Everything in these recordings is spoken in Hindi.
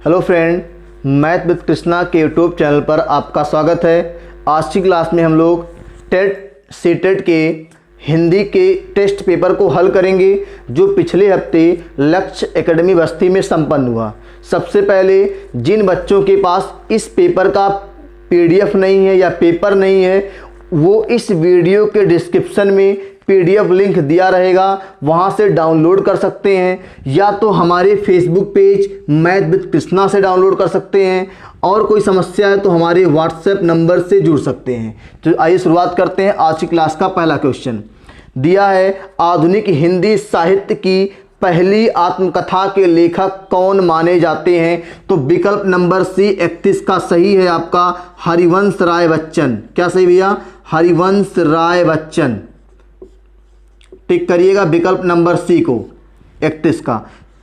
Hello friend, math with Krishna के यूट्यूब चैनल पर आपका स्वागत है। आज की क्लास में हम लोग टेट सीटेट के हिंदी के टेस्ट पेपर को हल करेंगे जो पिछले हफ्ते लक्ष्य एकेडमी बस्ती में संपन्न हुआ। सबसे पहले जिन बच्चों के पास इस पेपर का पीडीएफ नहीं है या पेपर नहीं है, वो इस वीडियो के डिस्क्रिप्शन में पीडीएफ लिंक दिया रहेगा, वहां से डाउनलोड कर सकते हैं, या तो हमारे Facebook page math with Krishna से डाउनलोड कर सकते हैं, और कोई समस्या है तो हमारे व्हाट्सएप नंबर से जुड़ सकते हैं। तो आइए शुरुआत करते हैं। आज की क्लास का पहला क्वेश्चन दिया है, आधुनिक हिंदी साहित्य की पहली आत्मकथा के लेखक कौन माने जाते हैं? तो विकल्प नंबर सी 31 का सही है आपका, हरिवंश राय बच्चन। क्या सही भैया? हरिवंश राय बच्चन। टिक करिएगा विकल्प नंबर सी को 31 का।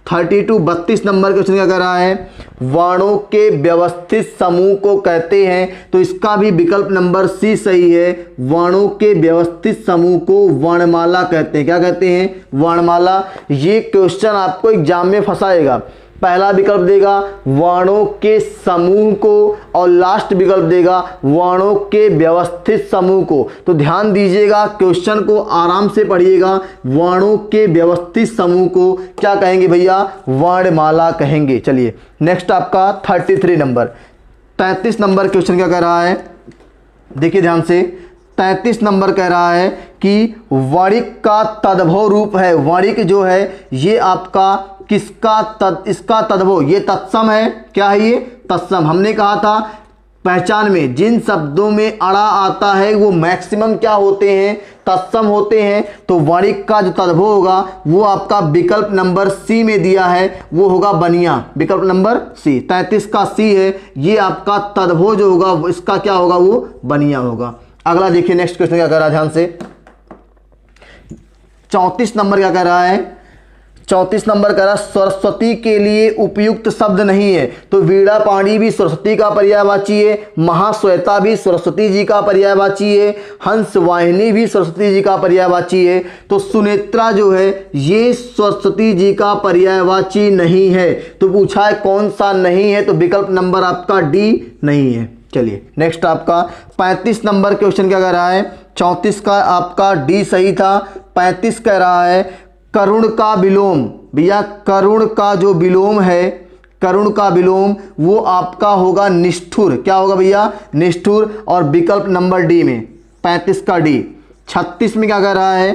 32 नंबर क्वेश्चन क्या कह रहा है? वर्णों के व्यवस्थित समूह को कहते हैं, तो इसका भी विकल्प नंबर सी सही है। वर्णों के व्यवस्थित समूह को वर्णमाला कहते हैं। क्या कहते हैं? वर्णमाला। ये क्वेश्चन आपको एग्जाम में फंसाएगा। पहला विकल्प देगा वर्णों के समूह को और लास्ट विकल्प देगा वर्णों के व्यवस्थित समूह को। तो ध्यान दीजिएगा, क्वेश्चन को आराम से पढ़िएगा। वर्णों के व्यवस्थित समूह को क्या कहेंगे भैया? वर्णमाला कहेंगे। चलिए नेक्स्ट आपका 33 नंबर 33 नंबर क्वेश्चन क्या कह रहा है? देखिए ध्यान से। 33 नंबर कह रहा है कि वणिक का तद्भव रूप है। वणिक जो है ये आपका किसका इसका तद्भव, ये तत्सम है। क्या है ये? तत्सम। हमने कहा था पहचान में जिन शब्दों में अड़ा आता है वो मैक्सिमम क्या होते हैं? तत्सम होते हैं। तो वणिक का जो तद्भव होगा वो आपका विकल्प नंबर सी में दिया है, वो होगा बनिया। विकल्प नंबर सी 33 का सी है। ये आपका तद्भव जो होगा इसका क्या होगा? वो बनिया होगा। अगला देखिए नेक्स्ट क्वेश्चन क्या कह रहा है, ध्यान से। 34 नंबर क्या कह रहा है? 34 नंबर कह रहा सरस्वती के लिए उपयुक्त शब्द नहीं है। तो वीणा पाणी भी सरस्वती का पर्यायवाची है, महाश्वेता भी सरस्वती जी का पर्यायवाची है, हंस वाहिनी भी सरस्वती जी का पर्यायवाची है। तो सुनेत्रा जो है ये सरस्वती जी का पर्यायवाची नहीं है। तो पूछा है कौन सा नहीं है? तो विकल्प नंबर आपका डी नहीं है। चलिए नेक्स्ट आपका 35 नंबर क्वेश्चन क्या कह रहा है? 34 का आपका डी सही था। 35 कह रहा है करुण का विलोम। भैया करुण का जो विलोम है, करुण का विलोम वो आपका होगा निष्ठुर। क्या होगा भैया? निष्ठुर। और विकल्प नंबर डी में 35 का डी। 36 में क्या कह रहा है?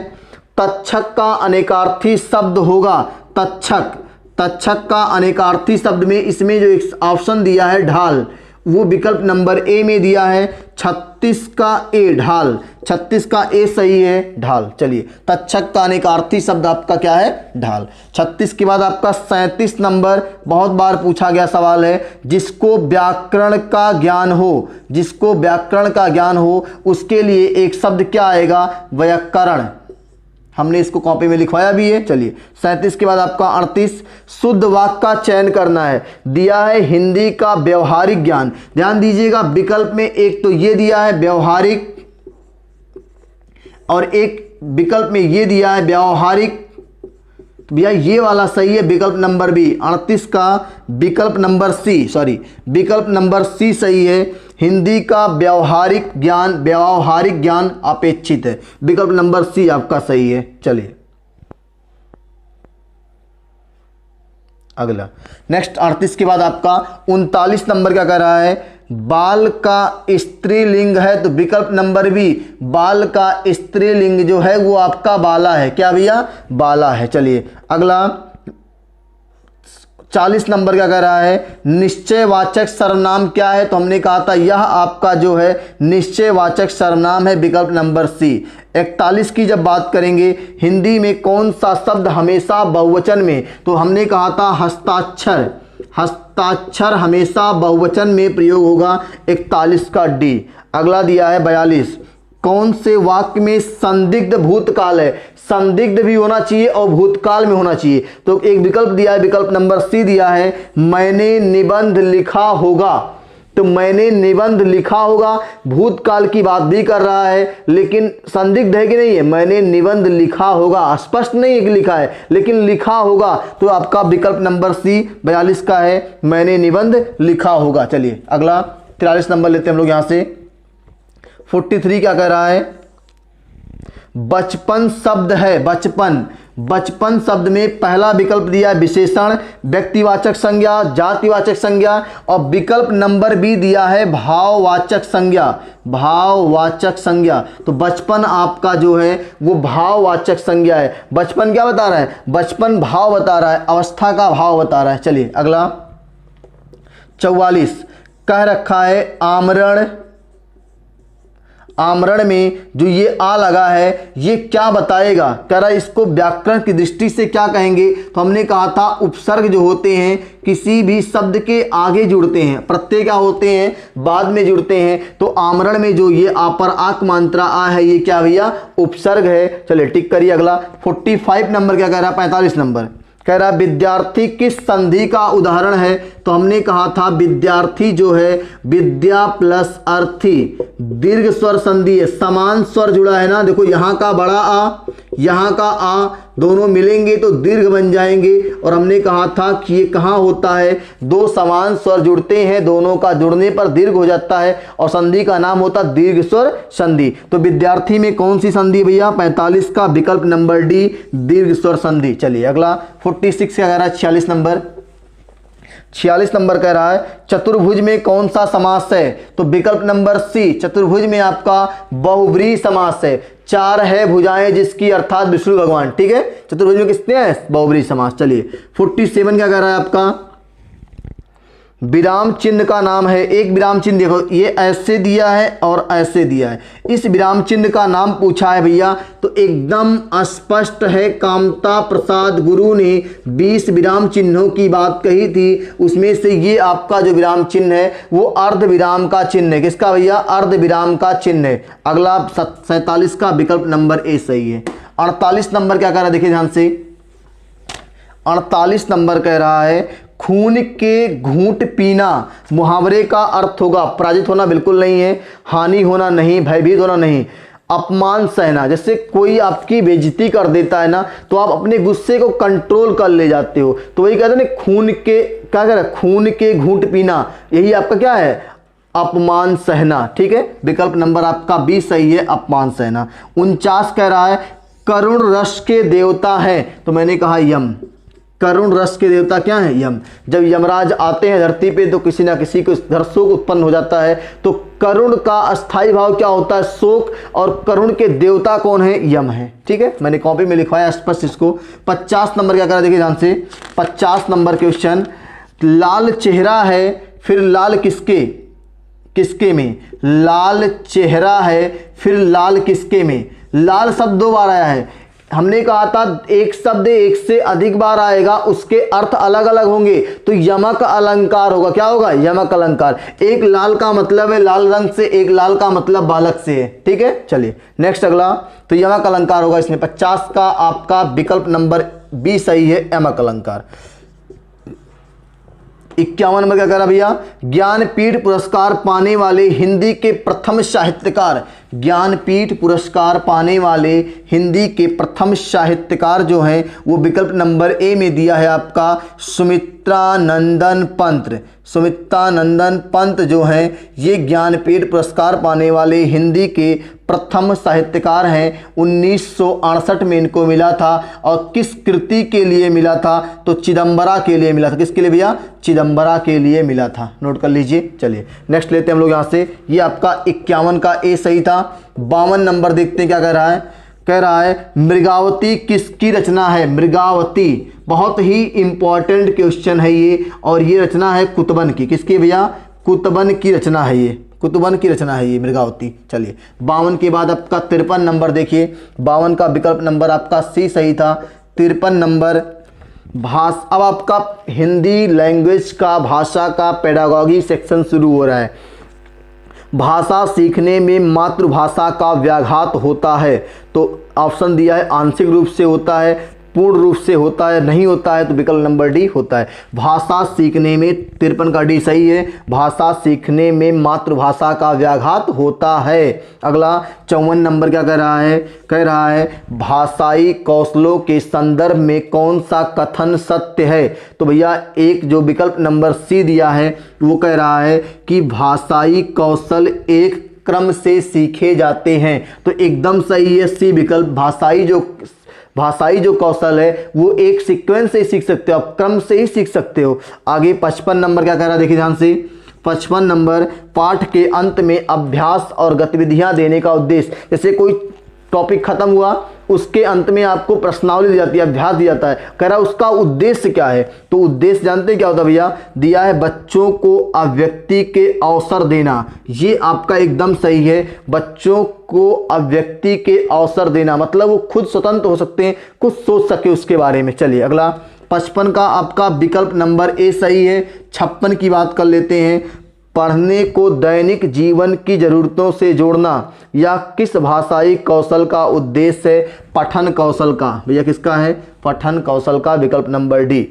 तक्षक का अनेकार्थी शब्द होगा। तक्षक, तक्षक का अनेकार्थी शब्द में इसमें जो एक ऑप्शन दिया है ढाल, वो विकल्प नंबर ए में दिया है। 36 का ए ढाल। 36 का ए सही है, ढाल। चलिए तक्षक का अनेकार्थी शब्द आपका क्या है? ढाल। 36 के बाद आपका 37 नंबर बहुत बार पूछा गया सवाल है, जिसको व्याकरण का ज्ञान हो, जिसको व्याकरण का ज्ञान हो उसके लिए एक शब्द क्या आएगा? व्याकरण। हमने इसको कॉपी में लिखवाया भी है। चलिए 37 के बाद आपका 38 शुद्ध वाक्य का चयन करना है। दिया है हिंदी का व्यवहारिक ज्ञान। ध्यान दीजिएगा, विकल्प में एक तो ये दिया है व्यवहारिक और एक विकल्प में ये दिया है व्यवहारिक। तो भैया ये वाला सही है, विकल्प नंबर बी। 38 का विकल्प नंबर सी, सॉरी विकल्प नंबर सी सही है। हिंदी का व्यवहारिक ज्ञान, व्यवहारिक ज्ञान अपेक्षित है। विकल्प नंबर सी आपका सही है। चलिए अगला नेक्स्ट 38 के बाद आपका 39 नंबर क्या कह रहा है? बाल का स्त्रीलिंग है। तो विकल्प नंबर बी, बाल का स्त्रीलिंग जो है वो आपका बाला है। क्या भैया? बाला है। चलिए अगला 40 नंबर क्या कह रहा है? निश्चयवाचक सर्वनाम क्या है? तो हमने कहा था यह आपका जो है निश्चयवाचक सर्वनाम है। विकल्प नंबर सी। 41 की जब बात करेंगे हिंदी में कौन सा शब्द हमेशा बहुवचन में? तो हमने कहा था हस्ताक्षर। हस्ताक्षर हमेशा बहुवचन में प्रयोग होगा। 41 का डी। अगला दिया है 42, कौन से वाक्य में संदिग्ध भूतकाल है? संदिग्ध भी होना चाहिए और भूतकाल में होना चाहिए। तो एक विकल्प दिया है, विकल्प नंबर सी दिया है, मैंने निबंध लिखा होगा। तो मैंने निबंध लिखा होगा, भूतकाल की बात भी कर रहा है लेकिन संदिग्ध है कि नहीं है, मैंने निबंध लिखा होगा, स्पष्ट नहीं है कि लिखा है लेकिन लिखा होगा, तो आपका विकल्प नंबर सी 42 का है, मैंने निबंध लिखा होगा। चलिए अगला 43 नंबर लेते हैं हम लोग यहां से। 43 क्या कह रहा है, बचपन शब्द है, बचपन, बचपन शब्द में पहला विकल्प दिया है विशेषण, व्यक्तिवाचक संज्ञा, जातिवाचक संज्ञा, और विकल्प नंबर बी दिया है भाववाचक संज्ञा, भाववाचक संज्ञा। तो बचपन आपका जो है वो भाववाचक संज्ञा है। बचपन क्या बता रहा है, बचपन भाव बता रहा है, अवस्था का भाव बता रहा है। चलिए अगला 44 कह रखा है आमरण, आमरण में जो ये आ लगा है ये क्या बताएगा, कह रहा है इसको व्याकरण की दृष्टि से क्या कहेंगे। तो हमने कहा था उपसर्ग जो होते हैं किसी भी शब्द के आगे जुड़ते हैं, प्रत्यय क्या होते हैं बाद में जुड़ते हैं। तो आमरण में जो ये आ पर आक मात्रा आ है ये क्या भैया, उपसर्ग है। चलिए टिक करिए। अगला 45 नंबर क्या कह रहा है, 45 नंबर कह रहा है विद्यार्थी किस संधि का उदाहरण है। तो हमने कहा था विद्यार्थी जो है विद्या प्लस अर्थी दीर्घ स्वर संधि है, समान स्वर जुड़ा है ना, देखो यहाँ का बड़ा आ यहाँ का आ दोनों मिलेंगे तो दीर्घ बन जाएंगे। और हमने कहा था कि ये कहाँ होता है, दो समान स्वर जुड़ते हैं, दोनों का जुड़ने पर दीर्घ हो जाता है और संधि का नाम होता है दीर्घ स्वर संधि। तो विद्यार्थी में कौन सी संधि भैया, 45 का विकल्प नंबर डी दीर्घ स्वर संधि। चलिए अगला 46 क्या कह रहा है, 46 नंबर, 46 नंबर कह रहा है चतुर्भुज में कौन सा समास है। तो विकल्प नंबर सी चतुर्भुज में आपका बहुब्रीहि समास है, चार है भुजाएं जिसकी अर्थात विष्णु भगवान। ठीक है, चतुर्भुज में किसने है, बहुब्रीहि समास। चलिए 47 क्या कह रहा है आपका, विराम चिन्ह का नाम है, एक विराम चिन्ह देखो ये ऐसे दिया है और ऐसे दिया है, इस विराम चिन्ह का नाम पूछा है भैया तो एकदम स्पष्ट है। कामता प्रसाद गुरु ने 20 विराम चिन्हों की बात कही थी, उसमें से ये आपका जो विराम चिन्ह है वो अर्ध विराम का चिन्ह है। किसका भैया, अर्ध विराम का चिन्ह है। अगला 47 का विकल्प नंबर ए सही है। 48 नंबर क्या कह रहा है, देखिए ध्यान से, 48 नंबर कह रहा है खून के घूंट पीना। मुहावरे का अर्थ होगा पराजित होना बिल्कुल नहीं है, हानि होना नहीं, भयभीत होना नहीं, अपमान सहना। जैसे कोई आपकी बेइज्जती कर देता है ना तो आप अपने गुस्से को कंट्रोल कर ले जाते हो, तो वही कहते हैं ना खून के क्या कह रहा है, खून के घूंट पीना, यही आपका क्या है, अपमान सहना। ठीक है, विकल्प नंबर आपका बी सही है, अपमान सहना। 49 कह रहा है करुण रस के देवता है। तो मैंने कहा यम, करुण रस के देवता क्या है, यम। जब यमराज आते हैं धरती पे तो किसी ना किसी को हर्षों उत्पन्न हो जाता है। तो करुण का अस्थाई भाव क्या होता है, शोक, और करुण के देवता कौन है, यम है। ठीक है, मैंने कॉपी में लिखवाया स्पष्ट इसको। 50 नंबर क्या करा, देखिए ध्यान से, 50 नंबर क्वेश्चन, लाल चेहरा है फिर लाल किसके, किसके में, लाल चेहरा है फिर लाल किसके में। लाल शब्द 2 बार आया है, हमने कहा था एक शब्द एक से अधिक बार आएगा उसके अर्थ अलग अलग होंगे, तो यमक अलंकार होगा। क्या होगा, यमक अलंकार। एक लाल का मतलब है लाल रंग से, एक लाल का मतलब बालक से है। ठीक है, चलिए नेक्स्ट अगला, तो यमक अलंकार होगा इसमें। 50 का आपका विकल्प नंबर बी सही है, यमक अलंकार। 51 नंबर क्या कह रहा भैया, ज्ञानपीठ पुरस्कार पाने वाले हिंदी के प्रथम साहित्यकार, ज्ञानपीठ पुरस्कार पाने वाले हिंदी के प्रथम साहित्यकार जो हैं वो विकल्प नंबर ए में दिया है आपका सुमित्रानंदन पंत। सुमित्रानंदन पंत जो हैं ये ज्ञानपीठ पुरस्कार पाने वाले हिंदी के प्रथम साहित्यकार हैं। 1968 में इनको मिला था, और किस कृति के लिए मिला था, तो चिदंबरा के लिए मिला था। किसके लिए भैया, चिदंबरा के लिए मिला था, नोट कर लीजिए। चलिए नेक्स्ट लेते हैं हम लोग यहाँ से, ये आपका 51 का ए सही था। 52 नंबर देखते हैं क्या कह रहा है, कह रहा है मृगावती किसकी रचना है। मृगावती बहुत ही इंपॉर्टेंट क्वेश्चन है ये, और ये रचना है कुतबन की। किसकी भैया, कुतबन की रचना है ये, कुतबन की रचना है ये मृगावती। चलिए 52 के बाद आपका 53 नंबर देखिए, 52 का विकल्प नंबर आपका सी सही था। 53 नंबर अब आपका हिंदी लैंग्वेज का, भाषा का पेडागॉजी सेक्शन शुरू हो रहा है। भाषा सीखने में मातृभाषा का व्याघात होता है, तो ऑप्शन दिया है आंशिक रूप से होता है, पूर्ण रूप से होता है, नहीं होता है, तो विकल्प नंबर डी होता है। भाषा सीखने में 53 का डी सही है। भाषा सीखने में मातृभाषा का व्याघात होता है। अगला 54 नंबर क्या कह रहा है? कह रहा है भाषाई कौशलों के संदर्भ में कौन सा कथन सत्य है? तो भैया एक जो विकल्प नंबर सी दिया है वो कह रहा है कि भाषाई कौशल एक क्रम से सीखे जाते हैं, तो एकदम सही है सी विकल्प। भाषाई जो कौशल है वो एक सीक्वेंस से सीख सकते हो, आप क्रम से ही सीख सकते हो। आगे 55 नंबर क्या कह रहा है, देखिए ध्यान से। 55 नंबर पाठ के अंत में अभ्यास और गतिविधियां देने का उद्देश्य। जैसे कोई टॉपिक खत्म हुआ, उसके अंत में आपको प्रश्नावली दी जाती है, अभ्यास दिया जाता है, कह रहा उसका उद्देश्य क्या है? तो उद्देश्य जानते हैं क्या होता है भैया? दिया है बच्चों को अभिव्यक्ति के अवसर देना। ये आपका एकदम सही है, बच्चों को अभिव्यक्ति के अवसर देना, मतलब वो खुद स्वतंत्र हो सकते हैं, कुछ सोच सके उसके बारे में। चलिए अगला 55 का आपका विकल्प नंबर ए सही है। 56 की बात कर लेते हैं। पढ़ने को दैनिक जीवन की जरूरतों से जोड़ना या किस भाषाई कौशल का उद्देश्य है? पठन कौशल का। भैया किसका है? पठन कौशल का, विकल्प नंबर डी।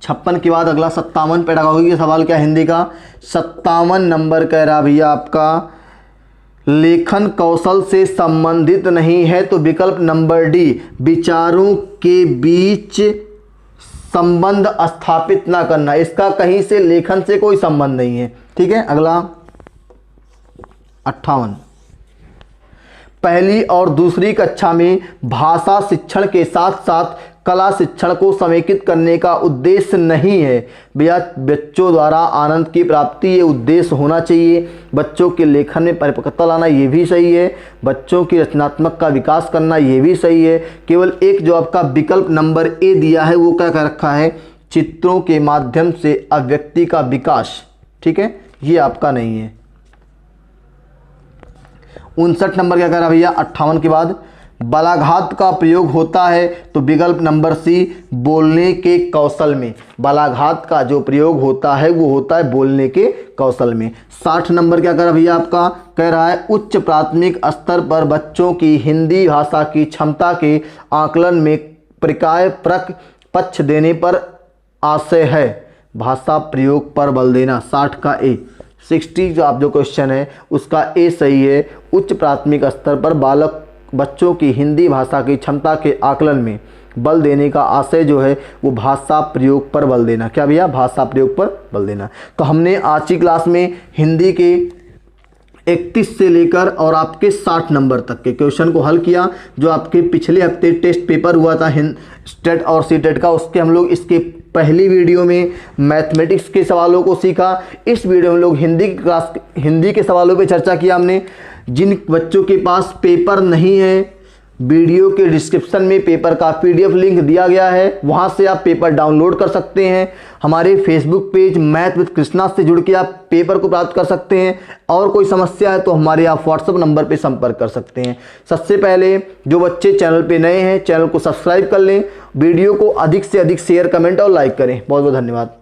56 के बाद अगला 57 पेडागॉजी का सवाल क्या हिंदी का? 57 नंबर कह रहा भैया आपका लेखन कौशल से संबंधित नहीं है, तो विकल्प नंबर डी विचारों के बीच संबंध स्थापित ना करना। इसका कहीं से लेखन से कोई संबंध नहीं है। ठीक है, अगला 58 पहली और दूसरी कक्षा में भाषा शिक्षण के साथ साथ कला शिक्षण को समेकित करने का उद्देश्य नहीं है। भैया बच्चों द्वारा आनंद की प्राप्ति ये उद्देश्य होना चाहिए। बच्चों के लेखन में परिपक्वता लाना ये भी सही है। बच्चों की रचनात्मक का विकास करना ये भी सही है। केवल एक जो आपका विकल्प नंबर ए दिया है वो क्या कर रखा है? चित्रों के माध्यम से अभिव्यक्ति का विकास। ठीक है, ये आपका नहीं है। 59 नंबर क्या कह रहा भैया? 58 के बाद बलाघात का प्रयोग होता है, तो विकल्प नंबर सी बोलने के कौशल में। बलाघात का जो प्रयोग होता है वो होता है बोलने के कौशल में। 60 नंबर क्या कह रहा भैया आपका? कह रहा है उच्च प्राथमिक स्तर पर बच्चों की हिंदी भाषा की क्षमता के आकलन में प्रकाय परक पक्ष देने पर आशय है, भाषा प्रयोग पर बल देना। 60 का ए। 60 जो आप जो क्वेश्चन है उसका ए सही है। उच्च प्राथमिक स्तर पर बच्चों की हिंदी भाषा की क्षमता के आकलन में बल देने का आशय जो है वो भाषा प्रयोग पर बल देना। क्या भैया? भाषा प्रयोग पर बल देना। तो हमने आज की क्लास में हिंदी के 31 से लेकर और आपके 60 नंबर तक के क्वेश्चन को हल किया। जो आपके पिछले हफ्ते टेस्ट पेपर हुआ था स्टेट और सीटेट का, उसके हम लोग इसके पहली वीडियो में मैथमेटिक्स के सवालों को सीखा। इस वीडियो में हम लोग हिंदी के सवालों पे चर्चा किया हमने। जिन बच्चों के पास पेपर नहीं है, वीडियो के डिस्क्रिप्शन में पेपर का PDF लिंक दिया गया है, वहां से आप पेपर डाउनलोड कर सकते हैं। हमारे Facebook page math with Krishna से जुड़ के आप पेपर को प्राप्त कर सकते हैं। और कोई समस्या है तो हमारे आप व्हाट्सएप नंबर पे संपर्क कर सकते हैं। सबसे पहले जो बच्चे चैनल पे नए हैं, चैनल को सब्सक्राइब कर लें, वीडियो को अधिक से अधिक शेयर, कमेंट और लाइक करें। बहुत बहुत धन्यवाद।